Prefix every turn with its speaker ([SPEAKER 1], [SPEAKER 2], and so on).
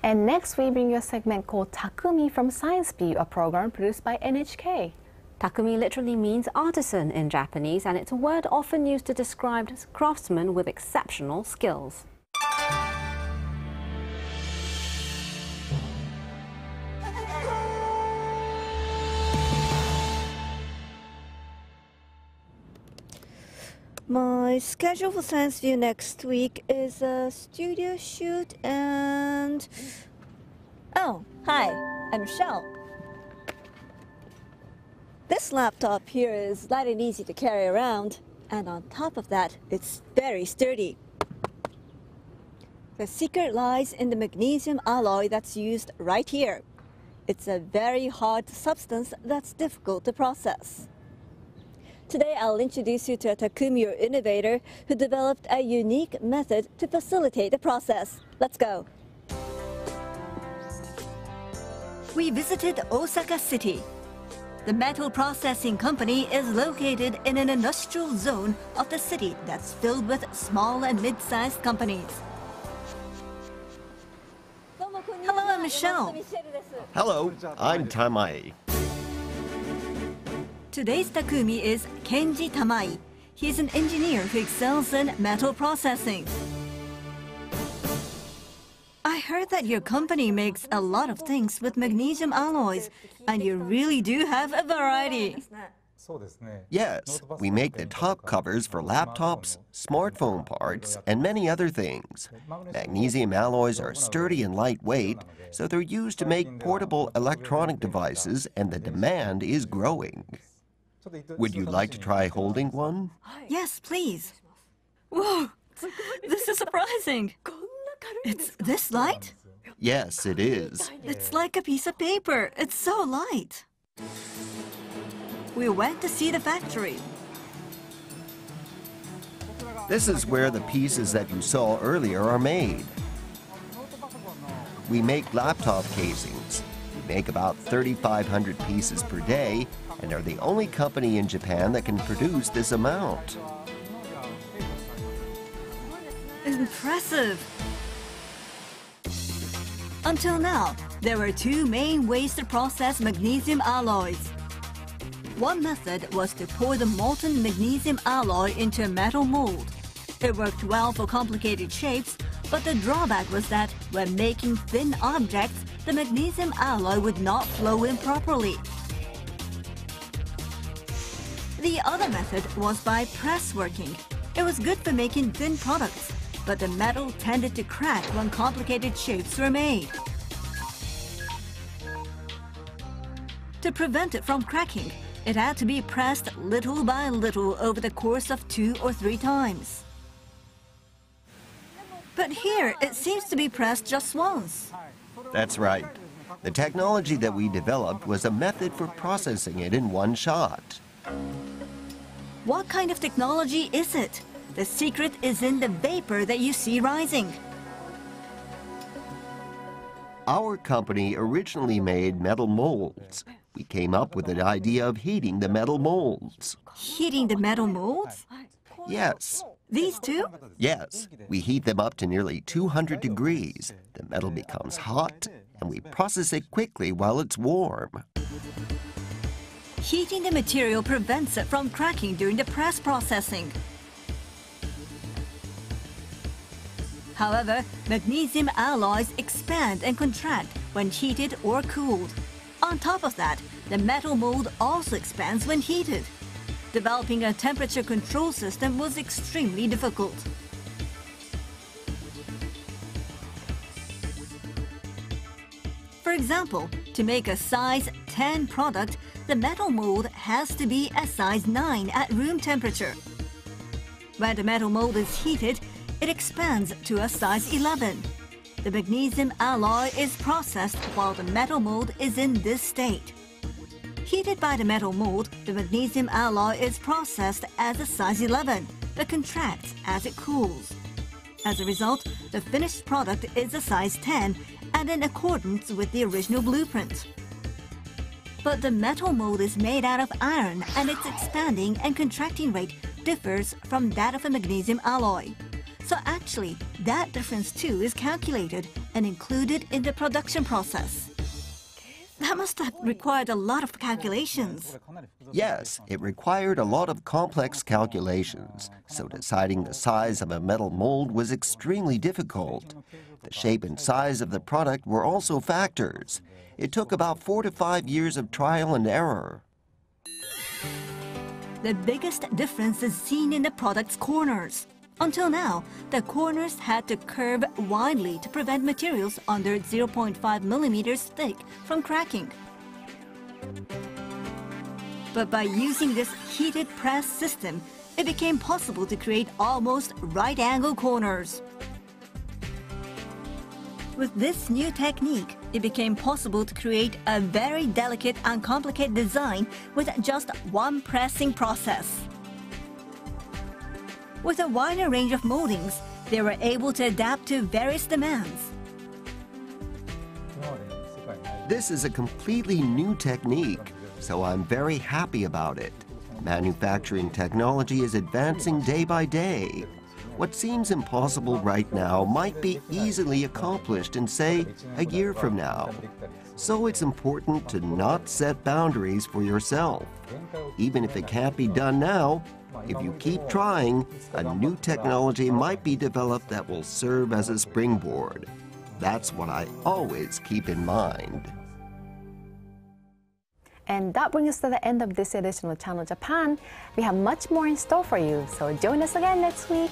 [SPEAKER 1] And next we bring you a segment called Takumi from Science View, a program produced by NHK.
[SPEAKER 2] Takumi literally means artisan in Japanese, and it's a word often used to describe craftsmen with exceptional skills.
[SPEAKER 3] My schedule for Science View next week is a studio shoot and... Oh, hi, I'm Michelle. This laptop here is light and easy to carry around, and on top of that, it's very sturdy. The secret lies in the magnesium alloy that's used right here. It's a very hard substance that's difficult to process. Today, I'll introduce you to a Takumi or innovator who developed a unique method to facilitate the process. Let's go. We visited Osaka City. The metal processing company is located in an industrial zone of the city that's filled with small and mid-sized companies. Hello, I'm Michelle.
[SPEAKER 4] Hello, I'm Tamai.
[SPEAKER 3] Today's Takumi is Kenji Tamai. He's an engineer who excels in metal processing. I heard that your company makes a lot of things with magnesium alloys, and you really do have a variety.
[SPEAKER 4] Yes, we make the top covers for laptops, smartphone parts, and many other things. Magnesium alloys are sturdy and lightweight, so they're used to make portable electronic devices, and the demand is growing. Would you like to try holding one?
[SPEAKER 3] Yes, please. Whoa, this is surprising. It's this light?
[SPEAKER 4] Yes, it is.
[SPEAKER 3] It's like a piece of paper. It's so light. We went to see the factory.
[SPEAKER 4] This is where the pieces that you saw earlier are made. We make laptop casings. We make about 3,500 pieces per day, and are the only company in Japan that can produce this amount.
[SPEAKER 3] Impressive. Until now, there were two main ways to process magnesium alloys. One method was to pour the molten magnesium alloy into a metal mold. It worked well for complicated shapes, but the drawback was that when making thin objects, the magnesium alloy would not flow in properly. The other method was by press working. It was good for making thin products, but the metal tended to crack when complicated shapes were made. To prevent it from cracking, it had to be pressed little by little over the course of 2 or 3 times. But here, it seems to be pressed just once.
[SPEAKER 4] That's right. The technology that we developed was a method for processing it in one shot.
[SPEAKER 3] What kind of technology is it? The secret is in the vapor that you see rising.
[SPEAKER 4] Our company originally made metal molds. We came up with the idea of heating the metal molds.
[SPEAKER 3] Heating the metal molds?
[SPEAKER 4] Yes.
[SPEAKER 3] These two?
[SPEAKER 4] Yes. We heat them up to nearly 200 degrees. The metal becomes hot, and we process it quickly while it's warm.
[SPEAKER 3] Heating the material prevents it from cracking during the press processing. However, magnesium alloys expand and contract when heated or cooled. On top of that, the metal mold also expands when heated. Developing a temperature control system was extremely difficult. For example, to make a size 10 product, the metal mold has to be a size 9 at room temperature. When the metal mold is heated, it expands to a size 11. The magnesium alloy is processed while the metal mold is in this state. Heated by the metal mold, the magnesium alloy is processed as a size 11, but contracts as it cools. As a result, the finished product is a size 10 and in accordance with the original blueprint. But the metal mold is made out of iron, and its expanding and contracting rate differs from that of a magnesium alloy. So actually, that difference too is calculated and included in the production process. That must have required a lot of calculations.
[SPEAKER 4] Yes, it required a lot of complex calculations, so deciding the size of a metal mold was extremely difficult. The shape and size of the product were also factors. It took about 4 to 5 years of trial and error.
[SPEAKER 3] The biggest difference is seen in the product's corners. Until now, the corners had to curve widely to prevent materials under 0.5 millimeters thick from cracking. But by using this heated press system, it became possible to create almost right-angle corners. With this new technique, it became possible to create a very delicate and complicated design with just one pressing process. With a wider range of moldings, they were able to adapt to various demands.
[SPEAKER 4] This is a completely new technique, so I'm very happy about it. Manufacturing technology is advancing day by day. What seems impossible right now might be easily accomplished in, say, a year from now. So it's important to not set boundaries for yourself. Even if it can't be done now, if you keep trying, a new technology might be developed that will serve as a springboard. That's what I always keep in mind.
[SPEAKER 1] And that brings us to the end of this edition of Channel Japan. We have much more in store for you, so join us again next week.